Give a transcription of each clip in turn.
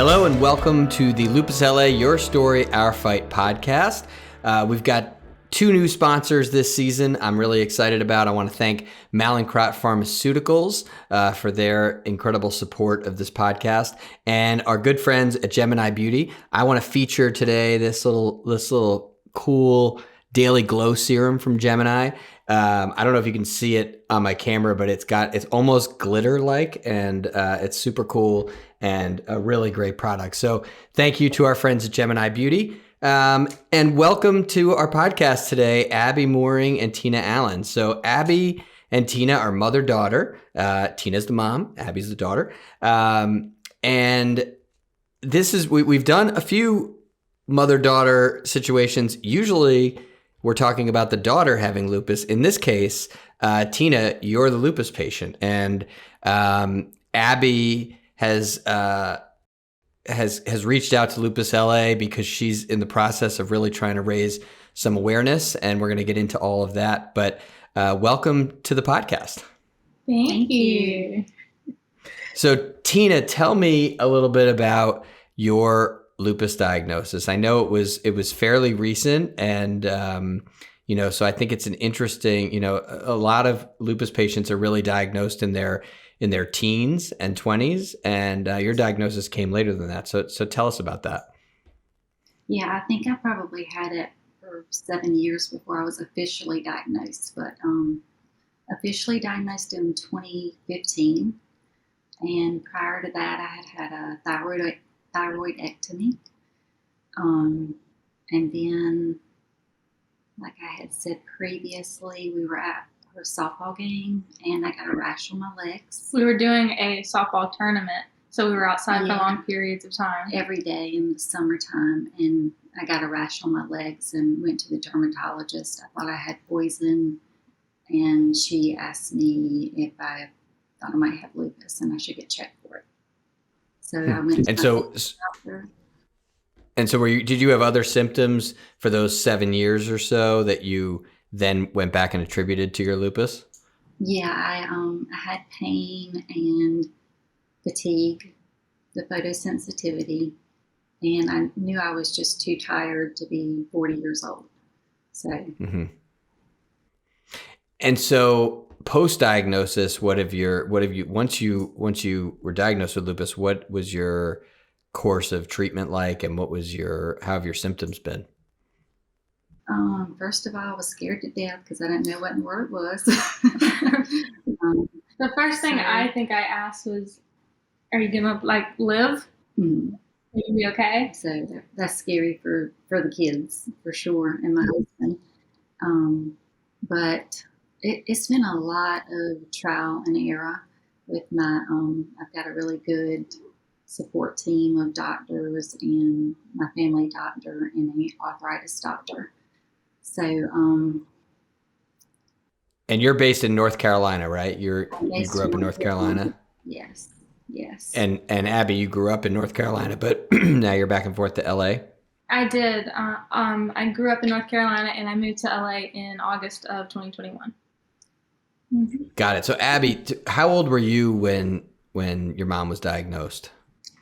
Hello and welcome to the Lupus LA Your Story, Our Fight podcast. We've got two new sponsors this season I'm really excited about. I want to thank Mallinckrodt Pharmaceuticals for their incredible support of this podcast, and our good friends at Gemini Beauty. I want to feature today this little cool daily glow serum from Gemini. I don't know if you can see it on my camera, but it's almost glitter-like, and it's super cool and a really great product. So thank you to our friends at Gemini Beauty. And welcome to our podcast today, Abby Mooring and Tina Allen. So Abby and Tina are mother-daughter. Tina's the mom, Abby's the daughter. And this is, we've done a few mother-daughter situations. Usually we're talking about the daughter having lupus. In this case, Tina, you're the lupus patient. And Abby has reached out to Lupus LA because she's in the process of really trying to raise some awareness, and we're going to get into all of that. But welcome to the podcast. Thank you. So Tina, tell me a little bit about your lupus diagnosis. I know it was fairly recent, and so I think it's an interesting. A lot of lupus patients are really diagnosed in their teens and 20s, and your diagnosis came later than that. So tell us about that. Yeah, I think I probably had it for 7 years before I was officially diagnosed, but officially diagnosed in 2015. And prior to that, I had a thyroidectomy. And then, like I had said previously, we were at a softball game, and I got a rash on my legs. We were doing a softball tournament, so we were outside for long periods of time. Every day in the summertime, and I got a rash on my legs and went to the dermatologist. I thought I had poison, and she asked me if I thought I might have lupus and I should get checked for it. So I went to the doctor. And so did you have other symptoms for those 7 years or so that you then went back and attributed to your lupus? Yeah, I had pain and fatigue, the photosensitivity, and I knew I was just too tired to be 40 years old. So, And so post-diagnosis, once you were diagnosed with lupus, what was your course of treatment like, and how have your symptoms been? First of all, I was scared to death because I didn't know what in the world it was. The first thing I think I asked was, are you going to live? Mm-hmm. Are you be okay? So that's scary for the kids, for sure, and my husband. But it's been a lot of trial and error with my, I've got a really good support team of doctors and my family doctor and an arthritis doctor. So, and you're based in North Carolina, right? You grew up in North Carolina? Yes. And Abby, you grew up in North Carolina, but now you're back and forth to LA? I did. I grew up in North Carolina, and I moved to LA in August of 2021. Mm-hmm. Got it. So Abby, how old were you when your mom was diagnosed?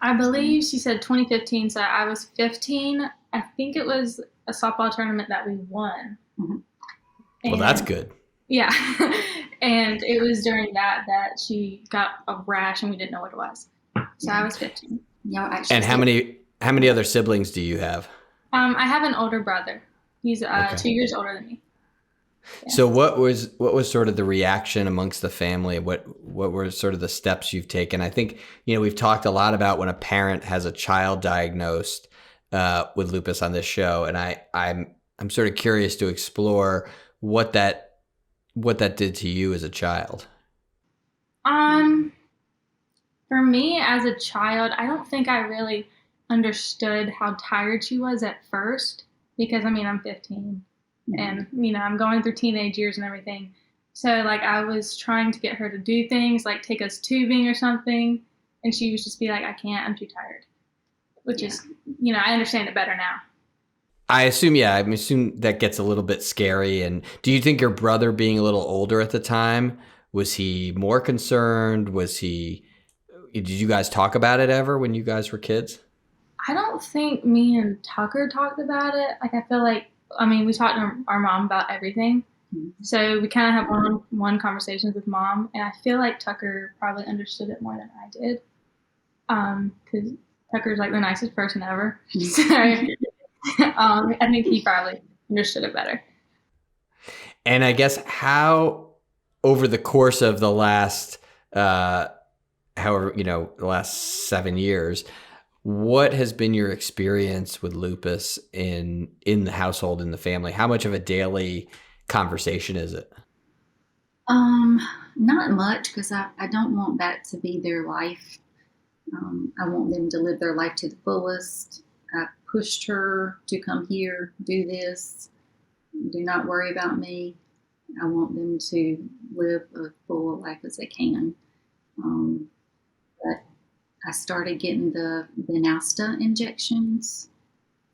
I believe she said 2015, so I was 15. I think it was a softball tournament that we won. Mm-hmm. Well, that's good. Yeah. And it was during that she got a rash, and we didn't know what it was. So I was 15. No, actually. And how many other siblings do you have? I have an older brother. He's 2 years older than me. Yeah. So what was sort of the reaction amongst the family? What were sort of the steps you've taken? I think, we've talked a lot about when a parent has a child diagnosed with lupus on this show, and I'm sort of curious to explore what that did to you as a child. For me as a child, I don't think I really understood how tired she was at first, because I'm 15. And, I'm going through teenage years and everything. So, I was trying to get her to do things, like take us tubing or something. And she would just be like, I can't, I'm too tired. Which is, I understand it better now. I assume that gets a little bit scary. And do you think your brother, being a little older at the time, was he more concerned? Did you guys talk about it ever when you guys were kids? I don't think me and Tucker talked about it. Like, I feel like, I mean, we talked to our mom about everything. So we kind of have one-on-one conversations with mom, and I feel like Tucker probably understood it more than I did. Because Tucker's like the nicest person ever. So I think he probably understood it better. And I guess how over the course of the last, the last 7 years, what has been your experience with lupus in the household, in the family? How much of a daily conversation is it? Not much, because I don't want that to be their life. I want them to live their life to the fullest. I pushed her to come here, do this. Do not worry about me. I want them to live a full life as they can. But I started getting the Nasta injections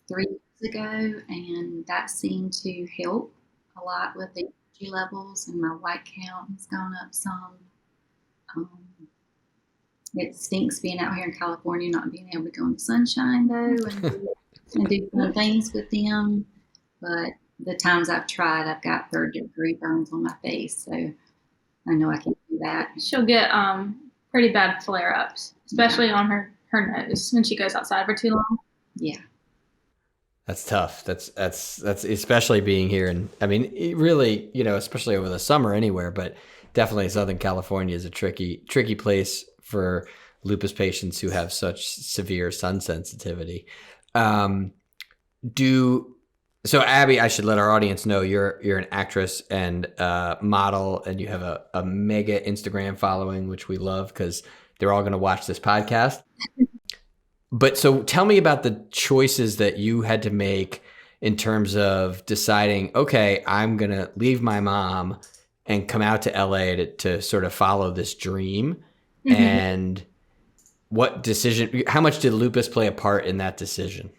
3 years ago, and that seemed to help a lot with the energy levels, and my white count has gone up some. It stinks being out here in California, not being able to go in the sunshine, though, and do fun things with them. But the times I've tried, I've got 3rd-degree burns on my face, so I know I can do that. She'll get pretty bad flare-ups, especially on her nose when she goes outside for too long. Yeah. That's tough. That's especially being here. And I mean, it really, especially over the summer anywhere, but definitely Southern California is a tricky place for lupus patients who have such severe sun sensitivity. So Abby, I should let our audience know you're an actress and model, and you have a mega Instagram following, which we love because they're all going to watch this podcast. But so tell me about the choices that you had to make in terms of deciding, okay, I'm going to leave my mom and come out to LA to sort of follow this dream. Mm-hmm. And what decision, how much did lupus play a part in that decision?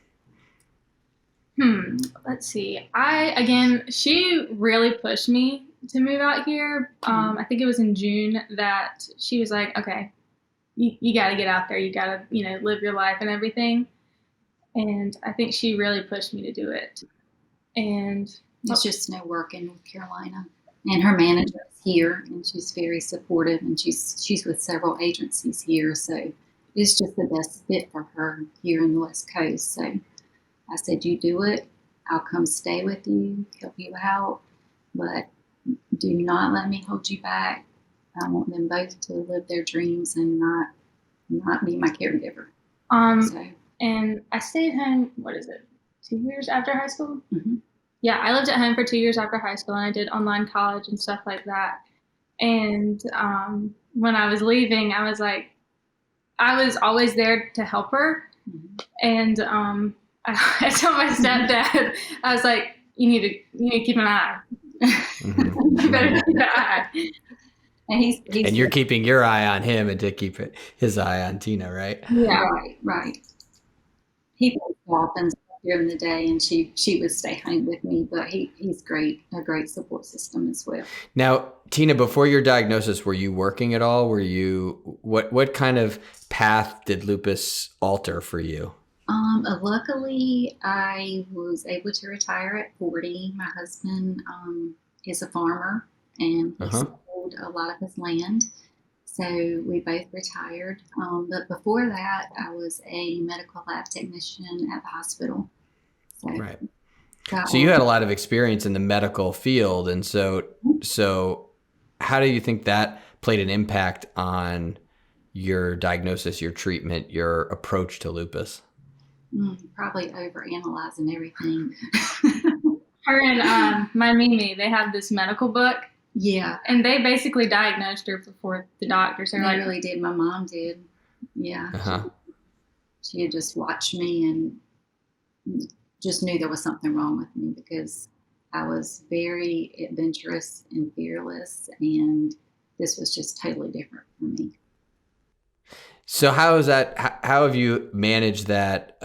Let's see. She really pushed me to move out here. I think it was in June that she was like, okay, you got to get out there. You got to, live your life and everything. And I think she really pushed me to do it. And it's just no work in North Carolina. And her manager is here, and she's very supportive, and she's with several agencies here. So it's just the best fit for her here in the West Coast. So I said, you do it. I'll come stay with you, help you out, but do not let me hold you back. I want them both to live their dreams and not be my caregiver. And I stayed home, 2 years after high school? Mm-hmm. Yeah, I lived at home for 2 years after high school, and I did online college and stuff like that. And when I was leaving, I was always there to help her. Mm-hmm. And I told my stepdad, I was like, you need to keep an eye. Mm-hmm. You better keep an eye. And he's and you're keeping your eye on him and to keep his eye on Tina, right? Yeah, right. He plays golf and during the day, and she would stay home with me, but he's great, a great support system as well. Now, Tina, before your diagnosis, were you working at all? What kind of path did lupus alter for you? Luckily, I was able to retire at 40. My husband is a farmer, and he sold a lot of his land. So we both retired. But before that, I was a medical lab technician at the hospital. So, right. So you had a lot of experience in the medical field. And so how do you think that played an impact on your diagnosis, your treatment, your approach to lupus? Probably overanalyzing everything. Her and my Mimi, they have this medical book. Yeah. And they basically diagnosed her before the doctors. They really did. My mom did. Yeah. Uh-huh. She had just watched me and just knew there was something wrong with me because I was very adventurous and fearless, and this was just totally different for me. So how have you managed that,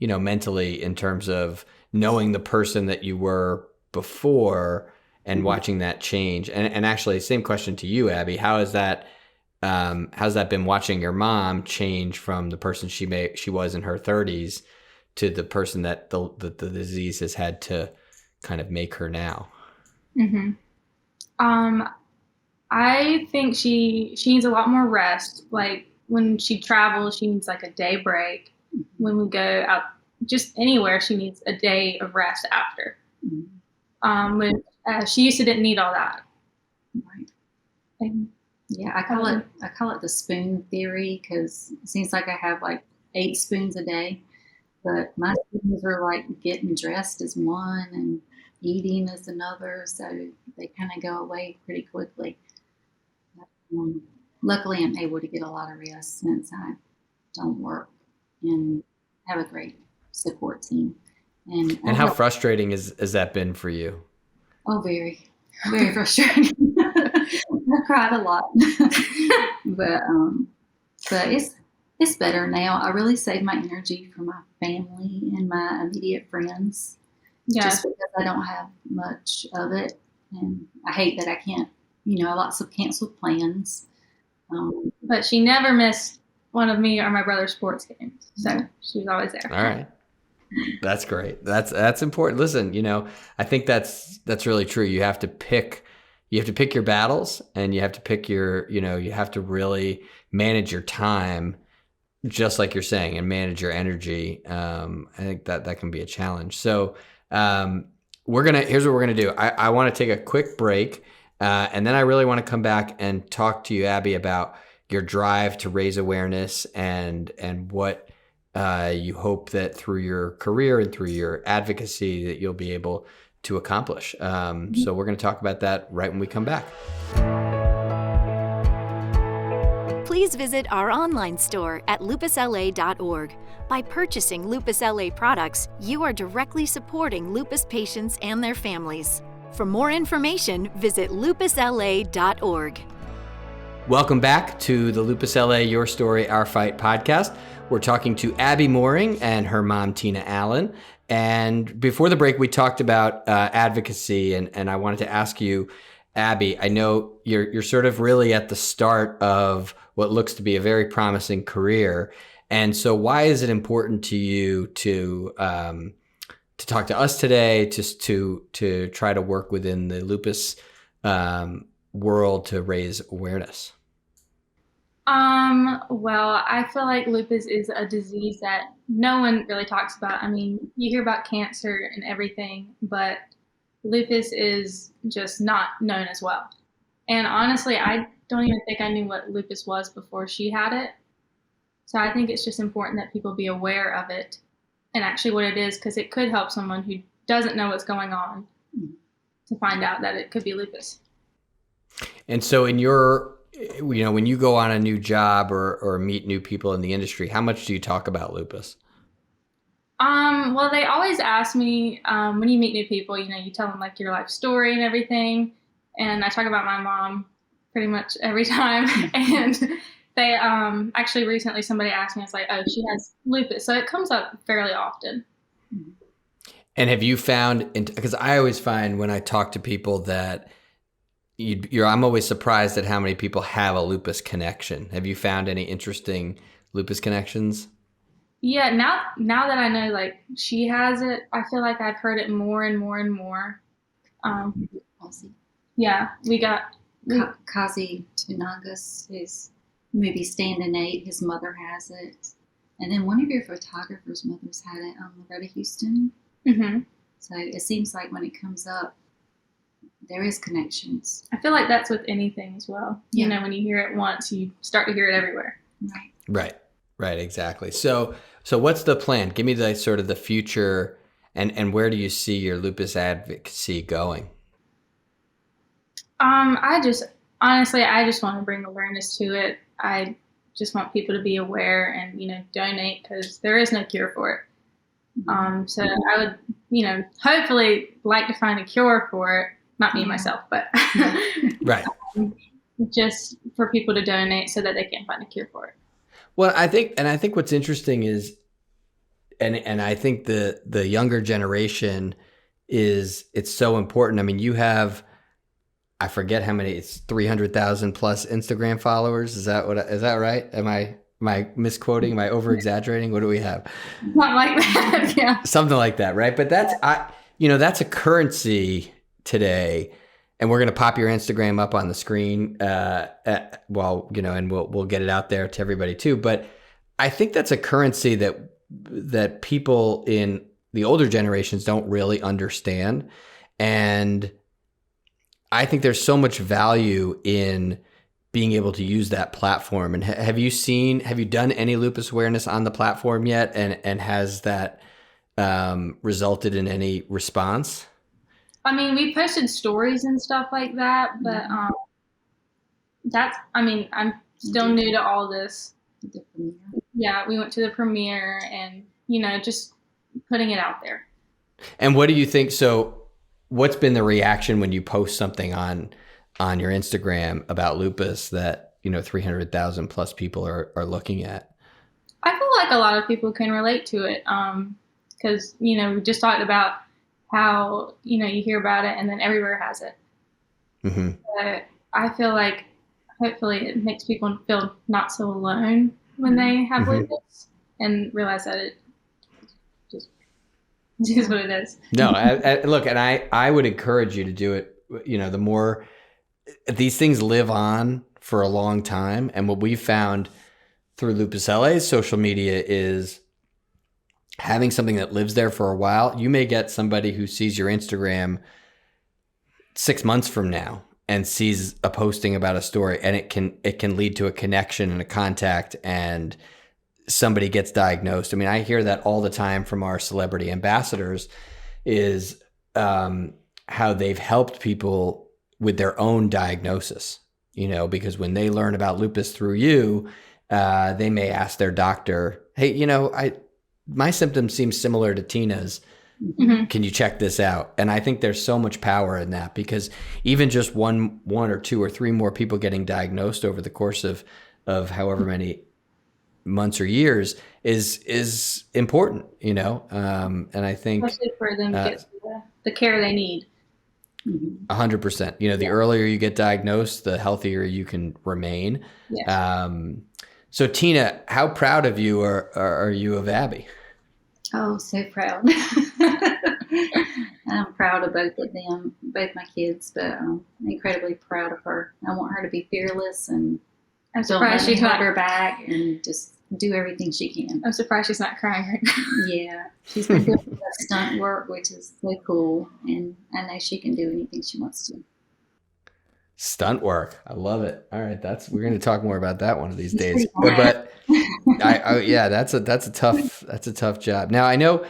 mentally in terms of knowing the person that you were before and watching that change? And actually, same question to you, Abby. How has that how's that been watching your mom change from the person she was in her 30s to the person that the disease has had to kind of make her now? hmm I think she needs a lot more rest. Like when she travels, she needs like a day break. When we go out just anywhere, she needs a day of rest after. When she used to didn't need all that. Right. Yeah, I call it the spoon theory, because it seems like I have like 8 spoons a day, but my spoons are like getting dressed as one and eating as another, so they kind of go away pretty quickly. Um, Luckily, I'm able to get a lot of rest since I don't work and have a great support team. And And how frustrating has that been for you? oh, very, very frustrating. I cried a lot, but it's better now. I really save my energy for my family and my immediate friends, just because I don't have much of it, and I hate that I can't. Lots of canceled plans. But she never missed one of me or my brother's sports games, so she was always there. All right. That's great. That's important. Listen, I think that's really true. You have to pick your battles, and you have to pick you have to really manage your time, just like you're saying, and manage your energy. I think that can be a challenge. So here's what we're gonna do. I want to take a quick break, and then I really want to come back and talk to you, Abby, about your drive to raise awareness and what you hope that through your career and through your advocacy that you'll be able to accomplish. So we're going to talk about that right when we come back. Please visit our online store at lupusla.org. By purchasing Lupus LA products, you are directly supporting lupus patients and their families. For more information, visit lupusla.org. Welcome back to the Lupus LA Your Story, Our Fight podcast. We're talking to Abby Mooring and her mom, Tina Allen. And before the break, we talked about advocacy, and I wanted to ask you, Abby, I know you're sort of really at the start of what looks to be a very promising career. And so why is it important to you to talk to us today, just to try to work within the lupus world to raise awareness? Well, I feel like lupus is a disease that no one really talks about. I mean, you hear about cancer and everything, but lupus is just not known as well. And honestly, I don't even think I knew what lupus was before she had it. So I think it's just important that people be aware of it and actually what it is, because it could help someone who doesn't know what's going on to find out that it could be lupus. And so in your, when you go on a new job or meet new people in the industry, how much do you talk about lupus? Well, they always ask me, when you meet new people, you tell them like your life story and everything. And I talk about my mom pretty much every time. And they, actually recently somebody asked me, I was like, oh, she has lupus. So it comes up fairly often. And have you found, because I always find when I talk to people that I'm always surprised at how many people have a lupus connection. Have you found any interesting lupus connections? Yeah, now that I know like she has it, I feel like I've heard it more and more and more. Yeah, we got Kazi Tunagas, his movie Stand and 8, his mother has it. And then one of your photographer's mothers had it, Loretta Houston. Mm-hmm. So it seems like when it comes up, there is connections. I feel like that's with anything as well. Yeah. When you hear it once, you start to hear it everywhere. Right, exactly. So what's the plan? Give me the sort of the future, and where do you see your lupus advocacy going? I just want to bring awareness to it. I just want people to be aware and, donate, because there is no cure for it. So I would, hopefully like to find a cure for it. Not me myself, but right. Just for people to donate so that they can find a cure for it. Well, I think what's interesting is, and I think the younger generation it's so important. I mean, you have I forget how many, it's 300,000 plus Instagram followers. Is that right? Am I misquoting? Am I over exaggerating? What do we have? Something like that. Yeah. Something like that. Right. But that's a currency today. And we're going to pop your Instagram up on the screen, and we'll get it out there to everybody too. But I think that's a currency that people in the older generations don't really understand. And I think there's so much value in being able to use that platform. And have you done any lupus awareness on the platform yet? And has that resulted in any response? I mean, we posted stories and stuff like that, but I'm still new to all this. Yeah, we went to the premiere and, just putting it out there. And what do you think? So what's been the reaction when you post something on your Instagram about lupus that, 300,000 plus people are looking at? I feel like a lot of people can relate to it. Cause, we just talked about how, you hear about it and then everywhere has it. Mm-hmm. But I feel like hopefully it makes people feel not so alone when they have mm-hmm. lupus and realize that it just is what it is. No, look, and I would encourage you to do it. The more these things live on for a long time. And what we've found through Lupus LA's social media is having something that lives there for a while. You may get somebody who sees your Instagram 6 months from now and sees a posting about a story, and it can lead to a connection and a contact, and somebody gets diagnosed. I mean, I hear that all the time from our celebrity ambassadors is how they've helped people with their own diagnosis, because when they learn about lupus through you, they may ask their doctor, hey, my symptoms seem similar to Tina's. Mm-hmm. Can you check this out? And I think there's so much power in that, because even just one or two or three more people getting diagnosed over the course of however many months or years is important, and I think especially for them to get the care they need. 100%. The earlier you get diagnosed, the healthier you can remain. Yes. So Tina, how proud of you are you of Abby? Oh, so proud. I'm proud of both of them, both my kids, but I'm incredibly proud of her. I want her to be fearless and I'm don't let surprised me she's hold not. her back and just do everything she can. I'm surprised she's not crying right now. Yeah, she's been doing that stunt work, which is so cool, and I know she can do anything she wants to. Stunt work. I love it. All right. We're going to talk more about that one of these days, pretty hard. but that's a tough job. Now I know,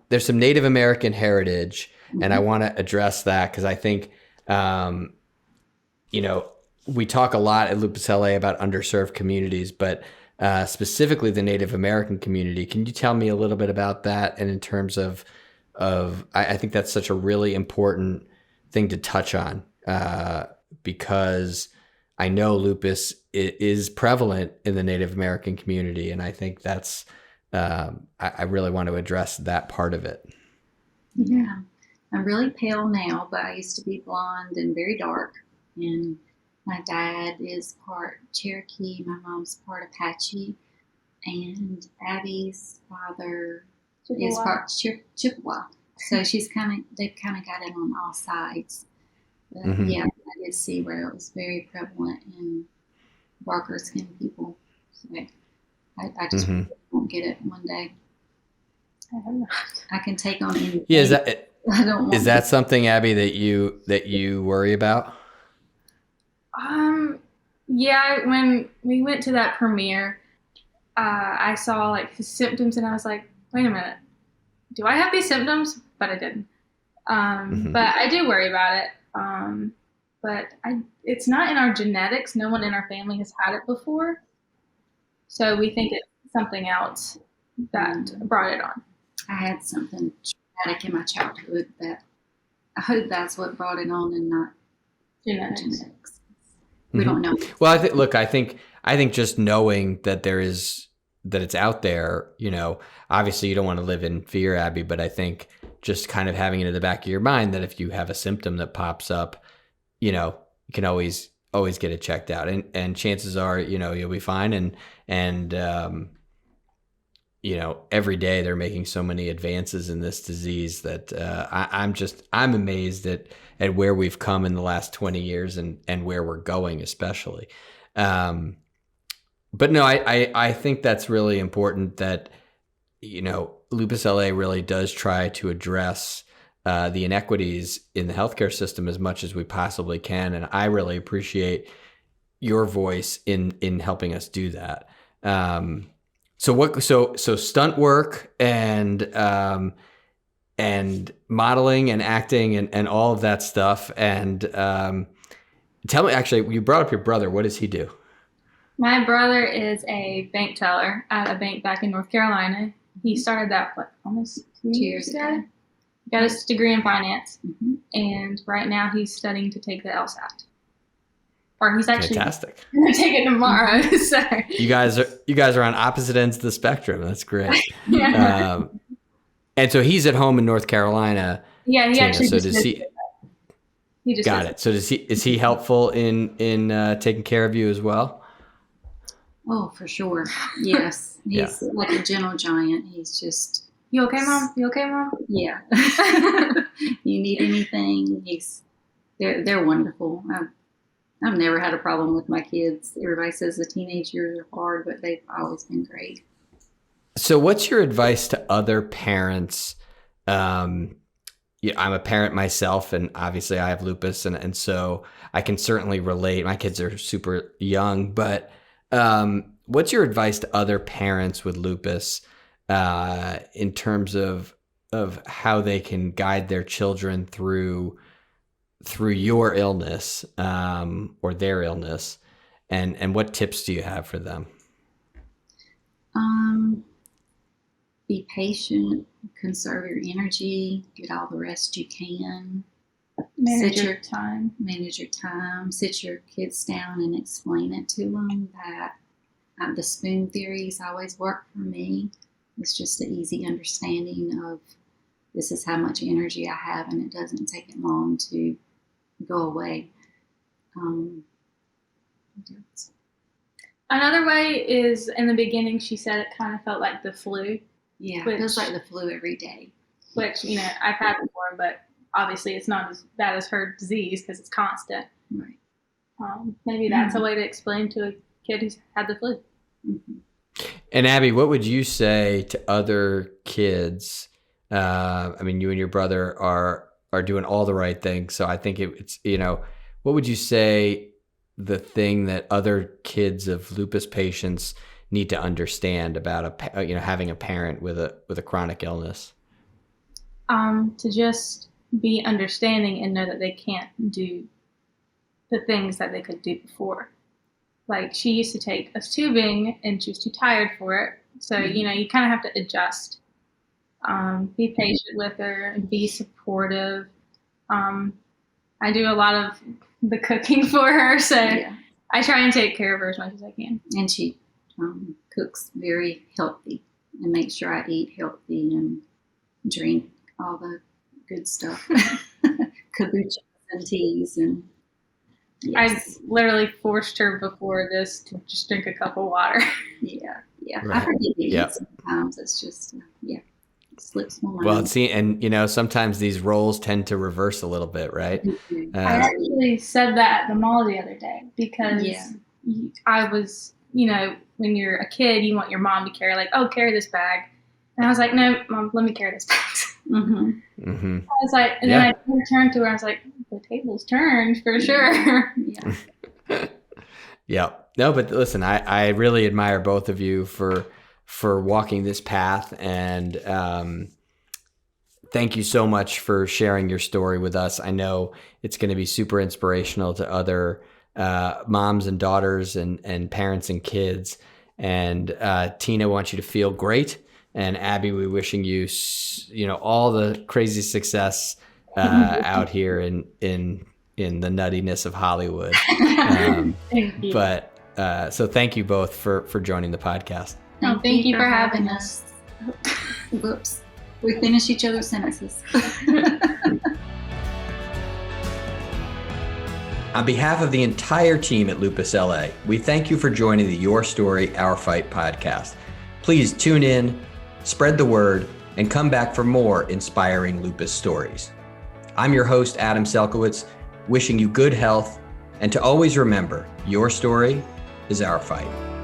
there's some Native American heritage, and I want to address that, because I think, we talk a lot at Lupus LA about underserved communities, but specifically the Native American community. Can you tell me a little bit about that? And in terms of I think that's such a really important thing to touch on, because I know lupus is prevalent in the Native American community, and I think that's I really want to address that part of it. Yeah, I'm really pale now, but I used to be blonde and very dark, and my dad is part Cherokee, my mom's part Apache, and Abby's father is part Chippewa. So they've kind of got it on all sides. But yeah, I did see where it was very prevalent in darker skinned people. So I just won't get it one day. I can take on anything. Yeah, is that to. something, Abby, that you worry about? Yeah, when we went to that premiere, I saw his symptoms, and I was like, wait a minute, do I have these symptoms? But I didn't. But I do worry about it. But it's not in our genetics. No one in our family has had it before. So we think it's something else that brought it on. I had something traumatic in my childhood that I hope that's what brought it on, and not genetics. We don't know. Well, I think just knowing that it's out there, obviously you don't want to live in fear, Abby, but I think just kind of having it in the back of your mind that if you have a symptom that pops up, you can always get it checked out, and chances are, you'll be fine. And every day they're making so many advances in this disease that I'm amazed at where we've come in the last 20 years and where we're going, especially. But no, I think that's really important that, Lupus LA really does try to address the inequities in the healthcare system as much as we possibly can. And I really appreciate your voice in helping us do that. So stunt work and modeling and acting and all of that stuff. And tell me, actually, you brought up your brother. What does he do? My brother is a bank teller at a bank back in North Carolina. He started that almost 2 years ago. Got his degree in finance, and right now he's studying to take the LSAT. Or he's actually fantastic. Going to take it tomorrow. So you guys are on opposite ends of the spectrum. That's great. Yeah. And so he's at home in North Carolina. Yeah, he Tina, actually. So just does he? He just got it. So is he helpful in taking care of you as well? Oh, for sure. Yes. He's like a gentle giant. He's just. You okay, Mom? You okay, Mom? Yeah. You need anything? They're wonderful. I've never had a problem with my kids. Everybody says the teenage years are hard, but they've always been great. So what's your advice to other parents? I'm a parent myself, and obviously I have lupus, and so I can certainly relate. My kids are super young, but what's your advice to other parents with lupus in terms of how they can guide their children through your illness or their illness, and what tips do you have for them? Be patient, conserve your energy, get all the rest you can. Manage your time. Manage your time. Sit your kids down and explain it to them that the spoon theories always worked for me. It's just an easy understanding of this is how much energy I have, and it doesn't take it long to go away. Another way is, in the beginning, she said it kind of felt like the flu. Yeah, it feels like the flu every day. Which, I've had before, but obviously it's not as bad as her disease because it's constant. Right. Maybe that's a way to explain to a kid who's had the flu. Mm-hmm. And Abby, what would you say to other kids? You and your brother are doing all the right things. So I think it's, what would you say the thing that other kids of lupus patients need to understand about having a parent with a chronic illness? To just be understanding and know that they can't do the things that they could do before. Like, she used to take a tubing and she was too tired for it. So, you kind of have to adjust. Be patient with her and be supportive. I do a lot of the cooking for her, so I try and take care of her as much as I can. And she cooks very healthy and makes sure I eat healthy and drink all the good stuff. Kombucha and teas. And I literally forced her before this to just drink a cup of water. Yeah. Right. I forget to eat sometimes. It's just, it slips my mind. Well, and sometimes these roles tend to reverse a little bit, right? I actually said that at the mall the other day because I was, when you're a kid, you want your mom to carry, carry this bag. And I was like, no, Mom, let me carry this bag. Mm-hmm. Mm-hmm. I was like, and then I turned to her, I was like, the table's turned for sure. Yeah. No, but listen, I really admire both of you for walking this path, and thank you so much for sharing your story with us. I know it's going to be super inspirational to other moms and daughters and parents and kids. And Tina wants you to feel great, and Abby, we're wishing you all the crazy success out here in the nuttiness of Hollywood. Thank you. But so thank you both for joining the podcast. Thank you for having us. Whoops. We finish each other's sentences. On behalf of the entire team at Lupus LA, we thank you for joining the Your Story, Our Fight podcast. Please tune in, spread the word, and come back for more inspiring lupus stories. I'm your host, Adam Selkowitz, wishing you good health, and to always remember, your story is our fight.